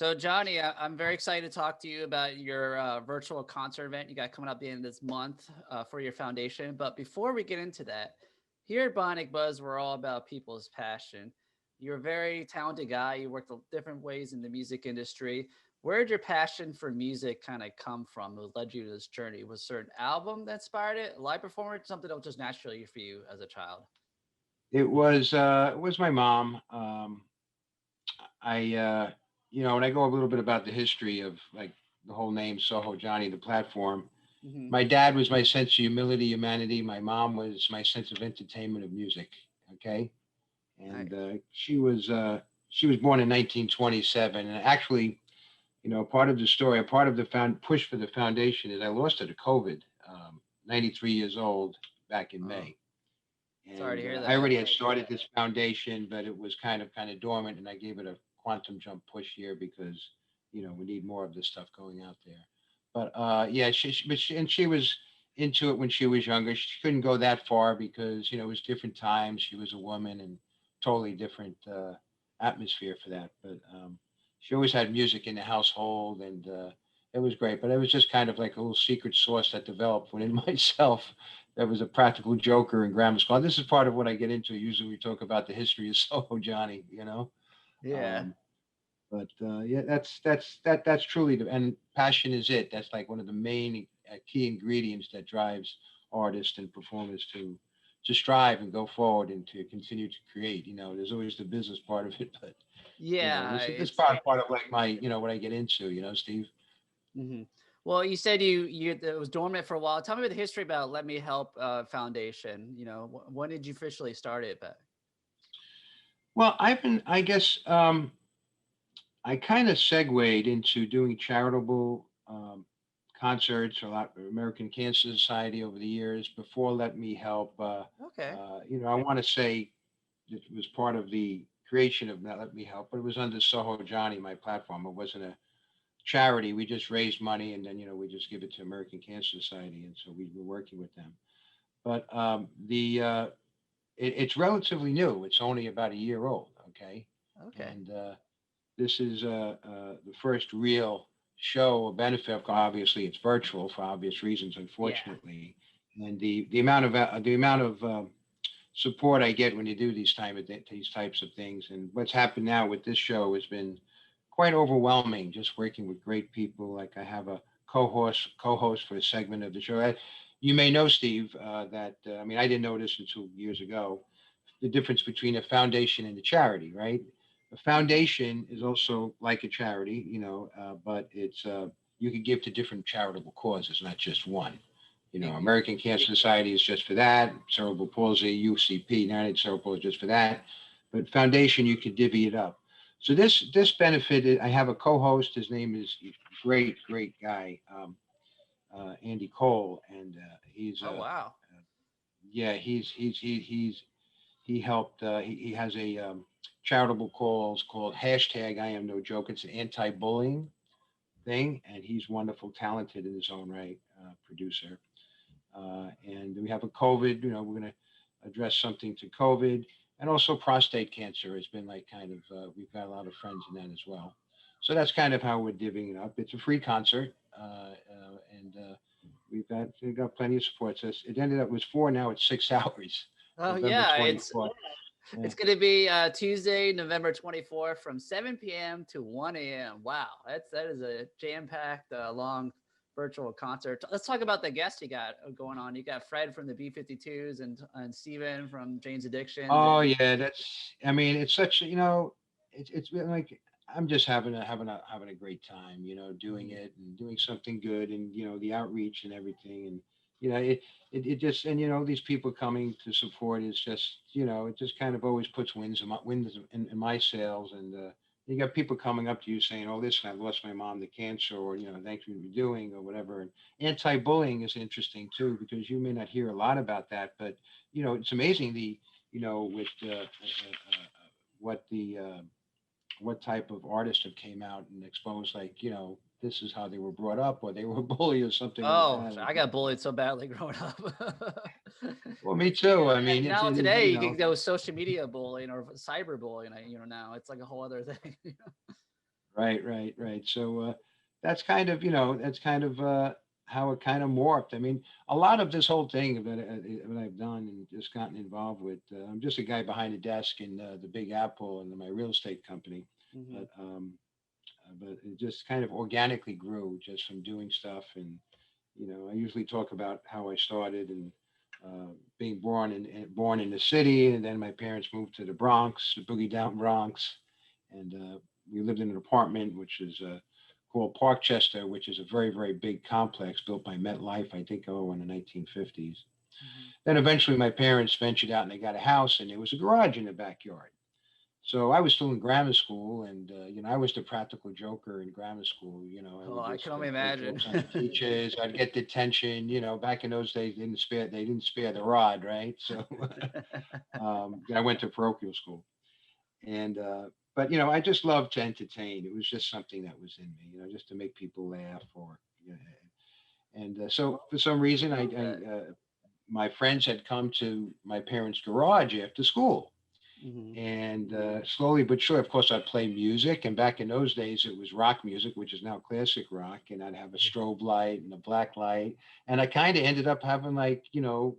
So, Johnny, I'm very excited to talk to you about your virtual concert event you got coming up the end of this month for your foundation. But before we get into that, here at Bionic Buzz, we're all about people's passion. You're a very talented guy. You worked different ways in the music industry. Where did your passion for music kind of come from? What led you to this journey? Was there an album that inspired it, a live performance, something that was just naturally for you as a child? It was my mom. I when I go a little bit about the history of like the whole name Soho Johnny, the platform. Hmm. My dad was my sense of humility, humanity. My mom was my sense of entertainment of music. Okay, and Nice. she was born in 1927, and actually, part of the story, a part of the push for the foundation is I lost her to COVID. 93 years old back in Oh, May. sorry to And hear I that. already had started this foundation, but it was kind of dormant, and I gave it a quantum jump push here because we need more of this stuff going out there. But yeah, she was into it when she was younger. She couldn't go that far because it was different times. She was a woman and totally different atmosphere for that. But she always had music in the household, and it was great. But it was just kind of like a little secret sauce that developed within myself that was a practical joker in grammar school. This is part of what I get into. Usually we talk about the history of Soho Johnny. Yeah. Um, but yeah, that's truly and passion is it. That's like one of the main key ingredients that drives artists and performers to strive and go forward and to continue to create. There's always the business part of it, but Yeah, this it's part of like my what I get into. Steve. mhm. Well, you said you it was dormant for a while. Tell me about the history about Let Me Help Foundation. When did you officially start it? But Well, I guess, I kind of segued into doing charitable concerts a lot American Cancer Society over the years before Let Me Help. okay, I want to say it was part of the creation of that Let Me Help, but it was under Soho Johnny, my platform. It wasn't a charity. We just raised money and then we just give it to American Cancer Society, and so we were working with them. But it's relatively new. It's only about a year old. Okay, okay, and this is the first real show or benefit. Obviously, it's virtual for obvious reasons, yeah, unfortunately. And the amount of support I get when you do these types of things, and what's happened now with this show has been quite overwhelming. Just working with great people, like I have a co-host for a segment of the show. You may know, Steve, that I mean I didn't know this until years ago, the difference between a foundation and a charity, right? A hmm, foundation is also like a charity, but it's you can give to different charitable causes, not just one. hmm, American Cancer Society is just for that. Cerebral palsy, UCP, United Cerebral Palsy, just for that. But foundation, you could divvy it up. So this benefited. I have a co-host. His name is great guy, Andy Cole, and he's oh wow, yeah, he helped. He has a charitable cause called hashtag I am no joke. It's an anti-bullying thing, and he's wonderful, talented in his own right, producer. And we have a COVID. We're going to address something to COVID, and also prostate cancer has been like kind of. We've got a lot of friends in that as well. So that's kind of how we're divvying it up. It's a free concert, and we've got plenty of support. So it ended up was 4. Now it's 6 hours. oh November yeah, 24th. it's gonna be Tuesday, November 24th from 7 p.m. to 1 a.m. Wow, that is a jam-packed, long virtual concert. Let's talk about the guests you got going on. You got Fred from the B-52s and Steven from Jane's Addictions. Oh yeah, that's. I mean, it's such. It's been like I'm just having a great time. Doing Mhm. it and doing something good, and the outreach and everything, and it just and these people coming to support is just it just kind of always puts wins in my sails, and you got people coming up to you saying, "Oh, listen, I lost my mom to cancer," or "Thank you for doing," or whatever. And anti-bullying is interesting too because you may not hear a lot about that, but it's amazing with what what type of artists have came out and exposed like this is how they were brought up or they were bullied or something like Oh, that. I got bullied so badly growing up. Well, me too. I And mean, now it is today you can go social media bullying or cyber bullying. Now it's like a whole other thing. Right, right, right. So that's kind of, that's kind of how it kind of morphed. I mean, a lot of this whole thing that I've done and just gotten involved with. I'm just a guy behind the desk in the Big Apple and my real estate company, Hmm. but it just kind of organically grew just from doing stuff. And I usually talk about how I started and being born in the city, and then my parents moved to the Bronx, the boogie down Bronx, and we lived in an apartment which is called Parkchester, which is a very very big complex built by MetLife, I think, in the 1950s. Hmm. Then eventually my parents ventured out and they got a house, and there was a garage in the backyard. So I was still in grammar school, and I was the practical joker in grammar school. I Oh, would I can just only play imagine. jokes on the teachers. I'd get detention. Back in those days, they didn't spare the rod, right? So I went to parochial school, and but I just loved to entertain. It was just something that was in me, just to make people laugh, or and so for some reason, Love that. my friends had come to my parents' garage after school, Hmm. and slowly but sure, of course, I'd play music. And back in those days, it was rock music, which is now classic rock. And I'd have a strobe light and a black light. And I kind of ended up having, like,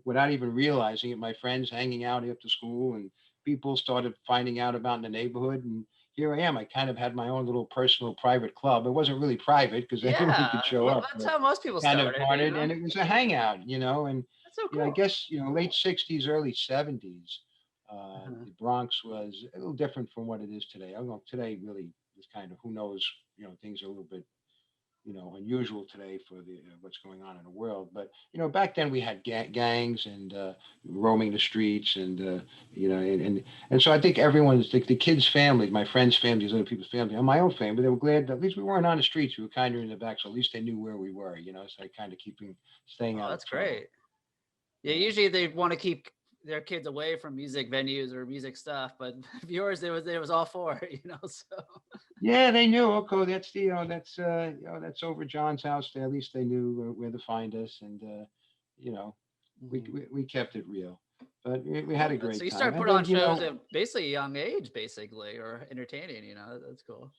without even realizing it, my friends hanging out after school, and people started finding out about in the neighborhood. And here I am. I kind of had my own little personal private club. It wasn't really private because anyone Yeah, could show well, up, that's but how most people kind of started, you started, know? and it was a hangout. And That's so I cool. guess late '60s, early '70s, Uh-huh. the Bronx was a little different from what it is today. I don't know. Today really is kind of, who knows. Things are a little bit unusual today for the what's going on in the world. But back then we had gangs and roaming the streets, and and so I think everyone's, the kids' families, my friends' families, other people's family, and my own family, they were glad that at least we weren't on the streets. We were kind of in the back, so at least they knew where we were. So I kind of staying Oh, out of that's trouble. great. Yeah, Yeah. usually they want to keep their kids away from music venues or music stuff, but yours, it was all four, so Yeah, they knew. Okay, that's that's over John's house. There, at least they knew where to find us, and you know, Mhm. we kept it real, but we I had love a that. So great you time. started And putting on then shows at basically a young age, basically, or entertaining, that's cool.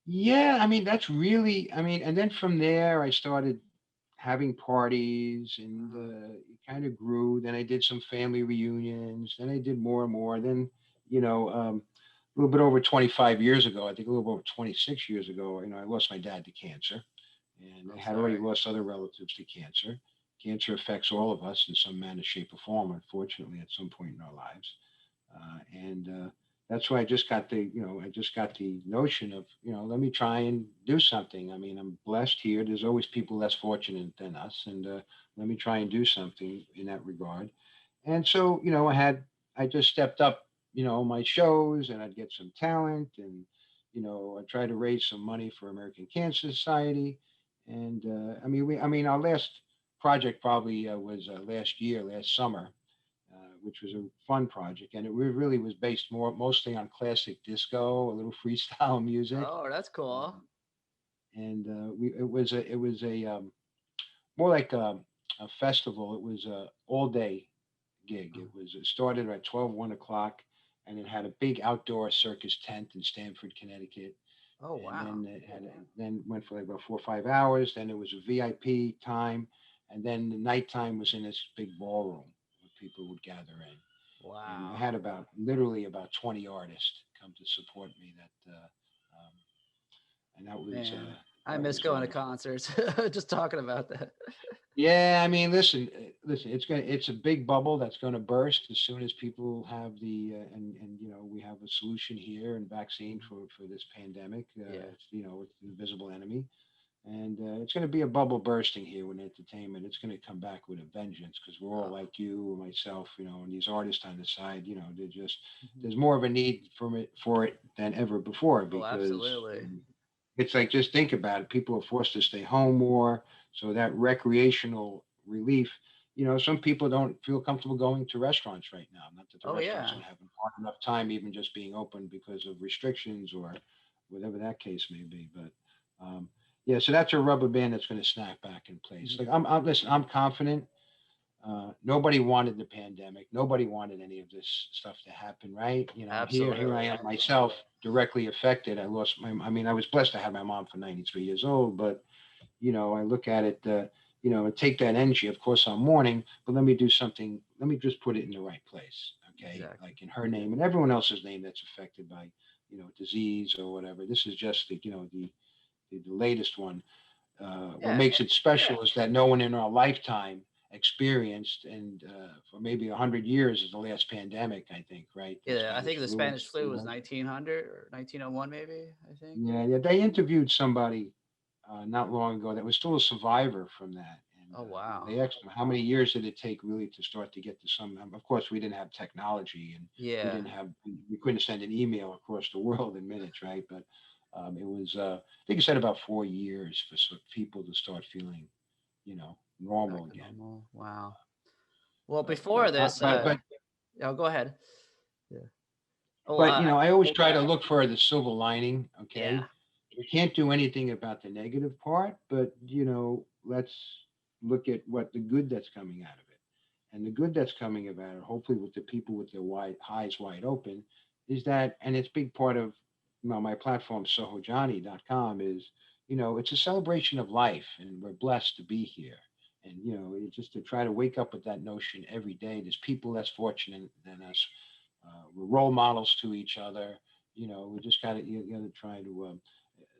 yeah, I mean that's really, I mean, and then from there I started having parties, and Uh-huh. it kind of grew. Then I did some family reunions. Then I did more and more. Then you know. A little bit over 25 years ago, I think a little over 26 years ago, I lost my dad to cancer, and I I'm had already sorry. lost other relatives to cancer. Cancer affects all of us in some manner, shape, or form, unfortunately, at some point in our lives. And That's why I just got the notion of, let me try and do something. I mean, I'm blessed here. There's always people less fortunate than us, and let me try and do something in that regard. And so, I just stepped up, my shows, and I'd get some talent, and I try to raise some money for American Cancer Society. And I mean, our last project probably was last summer, which was a fun project, and it really was based mostly on classic disco, a little freestyle music, Oh, that's cool. um, and it was a more like a festival. It was a all day gig. It started at 1 o'clock, and it had a big outdoor circus tent in Stamford, Connecticut, Oh, and wow. then went for like about 4 or 5 hours. Then it was a VIP time, and then the nighttime was in this big ballroom where people would gather in. And I Wow. had literally about 20 artists come to support me. And Man, I that miss was going to wonderful. concerts. Just talking about that. Yeah, I mean, listen. It's a big bubble that's going to burst as soon as people have and we have a solution here and vaccine Mhm. for this pandemic. Yeah. It's the invisible enemy, and it's going to be a bubble bursting here with entertainment. It's going to come back with a vengeance because we're all Oh. like you or myself, and these artists on the side. Mhm. There's more of a need for it than ever before Oh, because absolutely. it's like, just think about it. People are forced to stay home more, so that recreational relief. Some people don't feel comfortable going to restaurants right now. Not that the Oh, restaurants yeah. don't have enough time, even just being open because of restrictions or whatever that case may be. But yeah, so that's a rubber band that's going to snap back in place. Mhm. Like listen, I'm confident. Nobody wanted the pandemic. Nobody wanted any of this stuff to happen, right? Here I Absolutely. am myself directly affected. I mean, I was blessed to have my mom for 93 years old, but I look at it, and take that energy. Of course, I'm mourning, but let me do something. Let me just put it in the right place, okay? Exactly. Like in her name and everyone else's name that's affected by, disease or whatever. This is just the latest one. What Yeah. makes it special is that no one in our lifetime experienced, and for maybe 100 years is the last pandemic. I think, right? The Yeah. I Spanish think the flu. Spanish flu was 1900 or 1901, maybe. I think. Yeah, yeah. They interviewed somebody not long ago that was still a survivor from that. And Oh wow. they asked him how many years did it take really to start to get to some. Of course, we didn't have technology, and Yeah. we couldn't send an email across the world in minutes, right? But it was I think it said about 4 years for people to start feeling, Back normal to again. normal. Wow. Well, But before this, but but oh, go ahead. Yeah. Oh, but I always try to look for the silver lining. yeah. Okay, we can't do anything about the negative part, but let's look at what the good that's coming out of it. And the good that's coming about it, hopefully with the people with their eyes wide open, is that, and it's a big part of my platform, SohoJohnny.com, is, it's a celebration of life, and we're blessed to be here. And, it's just to try to wake up with that notion every day. There's people less fortunate than us. We're role models to each other. We just got to, try to,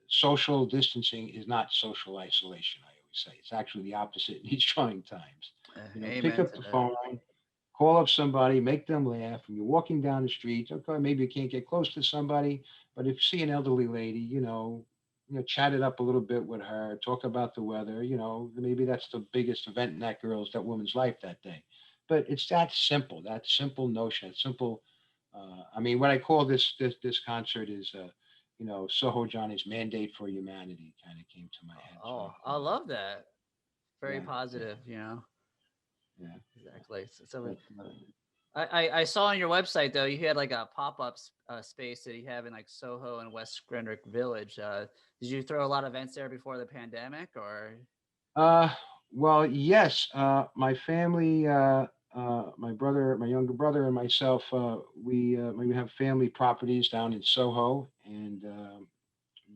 social distancing is not social isolation. I always say it's actually the opposite in these trying times. Pick Amen up to the that. phone, call up somebody, make them laugh. When you're walking down the street, okay, maybe you can't get close to somebody, but if you see an elderly lady, chat it up a little bit with her, talk about the weather. Maybe that's the biggest event in that woman's life that day. But it's that simple notion, that simple. I mean, what I call this concert is, Soho Johnny's Mandate for Humanity kind of came to my head. So I Oh, I call it. love that. Very Yeah, yeah, positive. yeah. Exactly. So, But, I saw on your website though you had like a pop up space that you have in like Soho and West Greenwich Village. Did you throw a lot of events there before the pandemic, or? Uh, well, yes. My family, my brother, my younger brother, and myself, we have family properties down in Soho, and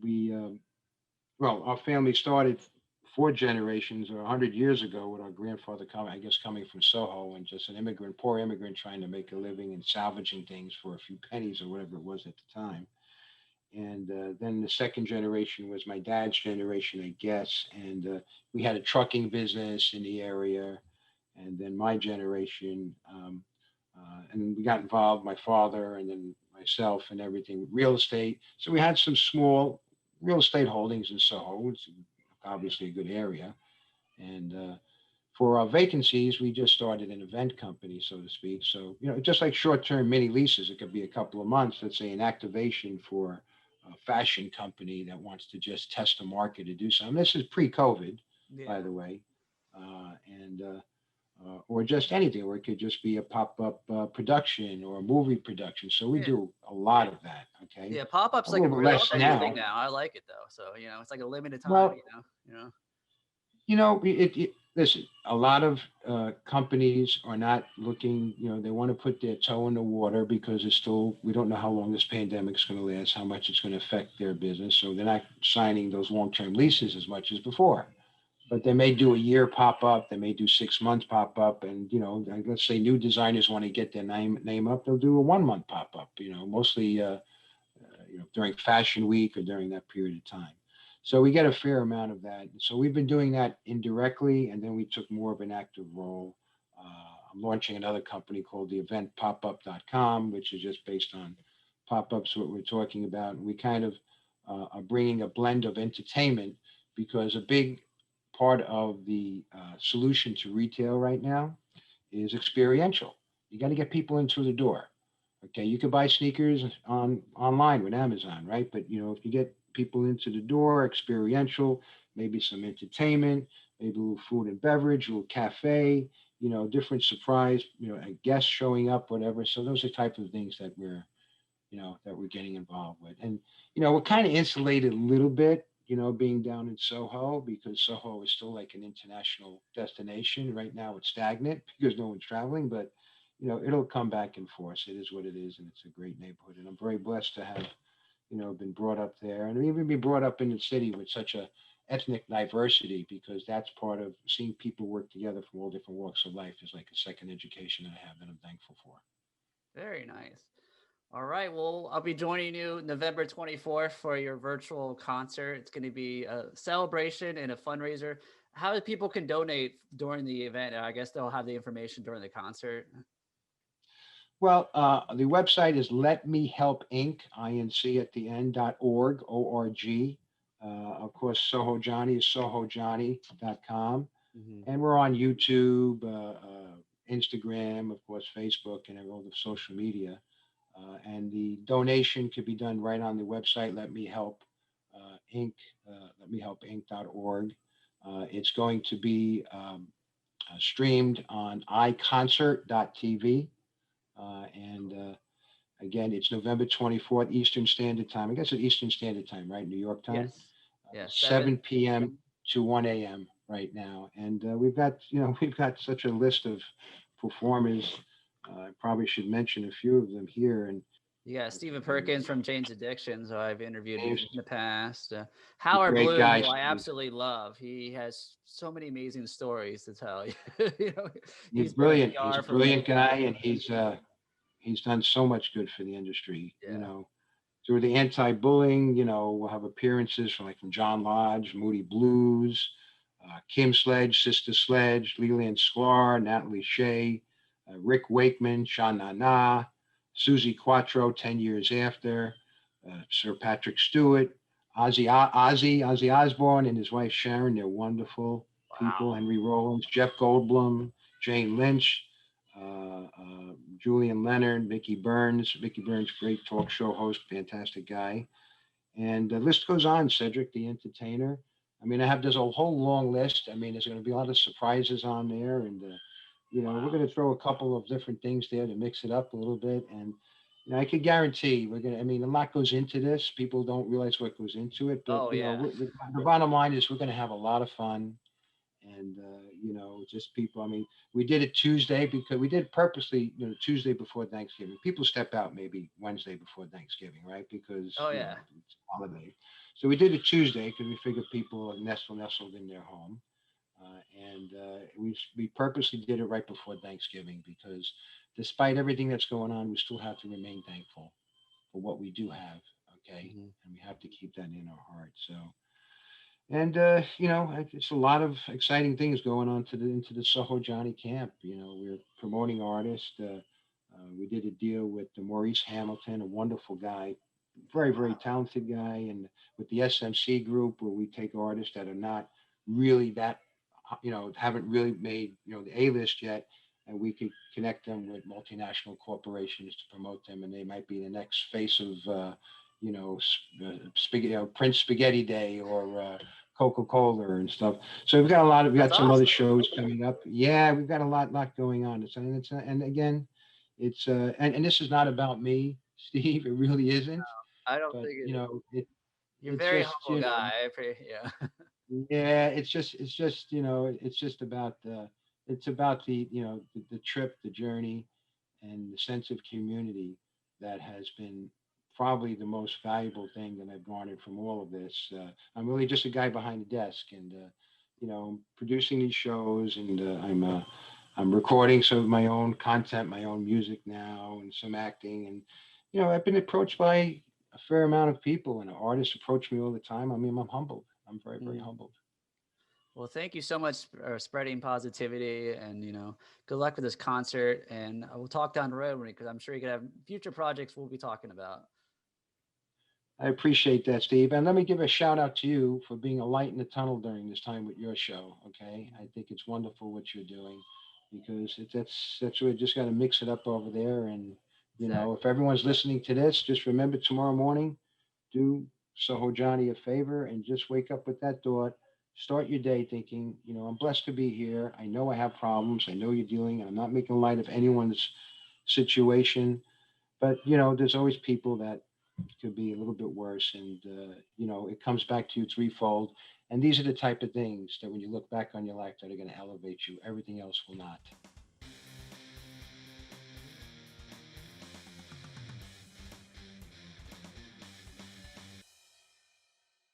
we, well, our family started 4 generations or 100 years ago with our grandfather coming, I guess, coming from Soho and just an immigrant, poor immigrant, trying to make a living and salvaging things for a few pennies or whatever it was at the time. And then the second generation was my dad's generation, I guess. And we had a trucking business in the area. And then my generation, and we got involved, my father, and then myself, and everything, real estate. So we had some small real estate holdings in Soho. It's obviously a good area. And for our vacancies, we just started an event company, so to speak. So, just like short-term mini leases, it could be a couple of months. Let's say an activation for a fashion company that wants to just test the market to do something. This is pre-COVID, by Yeah. the way, and or just anything, or it could just be a pop-up production or a movie production. So we Yeah. do a lot of that. Okay, Yeah, pop-up's a like little a bit real less trendy thing now. now. I like it though. So, it's like a limited time, Well, you know. listen, a lot of companies are not looking, they want to put their toe in the water because it's still, we don't know how long this pandemic is going to last, how much it's going to affect their business. So they're not signing those long-term leases as much as before. But they may do a year pop up, they may do 6 months pop up, and like, let's say new designers want to get their name up, they'll do a 1 month pop up. Mostly during Fashion Week or during that period of time. So we get a fair amount of that. So we've been doing that indirectly, and then we took more of an active role. I'm launching another company called the eventpopup.com, which is just based on pop-ups, what we're talking about. And we kind of are bringing a blend of entertainment because a big part of the solution to retail right now is experiential. You got to get people in through the door. Okay, you could buy sneakers online with Amazon, right? But if you get people into the door, experiential, maybe some entertainment, maybe a little food and beverage, a little cafe, different surprise, a guest showing up, whatever. So those are type of things that we're getting involved with. And we're kind of insulated a little bit, being down in Soho, because Soho is still like an international destination. Right now it's stagnant because no one's traveling, but it'll come back in force. It is what it is, and it's a great neighborhood. And I'm very blessed to have, been brought up there, and even be brought up in the city with such a ethnic diversity, because that's part of seeing people work together from all different walks of life is like a second education that I have that I'm thankful for. Very nice. All right. Well, I'll be joining you November 24th for your virtual concert. It's going to be a celebration and a fundraiser. How do people can donate during the event? I guess they'll have the information during the concert. Well, the website is Let Me Help Inc. Inc at the end .org org. Of course, Soho Johnny is SohoJohnny.com, Mhm. and we're on YouTube, Instagram, of course, Facebook, and all the social media. And the donation could be done right on the website. Let Me Help Inc. Let Me Help Inc.org. It's going to be streamed on iConcert.tv. And again, it's November 24th, Eastern Standard Time. I guess it's Eastern Standard Time, right? New York time, Yes. Yes. 7 p.m. to 1 a.m. right now. And we've got, we've got such a list of performers. I probably should mention a few of them here. And Yeah, Stephen there's Perkins from Jane's Addiction, who I've interviewed in James, the past. a Howard great Bloom, guy, who I Steve. absolutely love. He has so many amazing stories to tell. you know, He's he's been a brilliant. He's a PR for many brilliant guy, years. and he's done so much good for the industry. Yeah. Through the anti-bullying, we'll have appearances from John Lodge, Moody Blues, Kim Sledge, Sister Sledge, Leland Sklar, Natalie Shea, Rick Wakeman, Sha Na Na, Susie Quattro, 10 years after, Sir Patrick Stewart, Ozzy Osbourne and his wife Sharon. They're wonderful people. Wow. Henry Rollins, Jeff Goldblum, Jane Lynch, Julian Leonard, Mickey Burns. Mickey Burns, great talk show host, fantastic guy. And the list goes on. Cedric the Entertainer. I mean, there's a whole long list. I mean, there's going to be a lot of surprises on there, and we're Wow. going to throw a couple of different things there to mix it up a little bit. And I could guarantee we're going to. I mean, a lot goes into this. People don't realize what goes into it, but Oh yeah. the bottom line is we're going to have a lot of fun. And just people. I mean, we did it Tuesday because we did purposely, Tuesday before Thanksgiving. People step out maybe Wednesday before Thanksgiving, right? Because Oh yeah. it's a holiday. So we did it Tuesday because we figured people are nestled in their home, and we purposely did it right before Thanksgiving because despite everything that's going on, we still have to remain thankful for what we do have. Okay, Mhm. and we have to keep that in our heart. So. And it's a lot of exciting things going on into the Soho Johnny camp. We're promoting artists. We did a deal with Maurice Hamilton, a wonderful guy, very very Wow. talented guy, and with the SMC group, where we take artists that are not really that, haven't really made the A list yet, and we could connect them with multinational corporations to promote them, and they might be the next face of. Spaghetti, Prince Spaghetti Day or Coca-Cola and stuff. So we That's got some other awesome. shows coming up. Yeah, we've got a lot going on. And again, and this is not about me, Steve. It really isn't. I don't But think it is. You're a it's very just humble guy. I appreciate. Yeah. yeah, it's about the trip, the journey, and the sense of community that has been probably the most valuable thing that I've garnered from all of this. I'm really just a guy behind the desk, and producing these shows, and I'm recording some of my own content, my own music now, and some acting, and I've been approached by a fair amount of people, and artists approach me all the time. I mean, I'm humbled. I'm very, very Mm. humbled. Well, thank you so much for spreading positivity, and good luck with this concert. And we'll talk down the road because I'm sure you could have future projects we'll be talking about. I appreciate that, Steve. And let me give a shout out to you for being a light in the tunnel during this time with your show. Okay, I think it's wonderful what you're doing because that's what just got to mix it up over there. And Exactly. if everyone's listening to this, just remember tomorrow morning, do Soho Johnny a favor and just wake up with that thought. Start your day thinking, I'm blessed to be here. I know I have problems. I know you're dealing. I'm not making light of anyone's situation, but there's always people that It could be a little bit worse. And, it comes back to you threefold. And these are the type of things that when you look back on your life that are going to elevate you, everything else will not.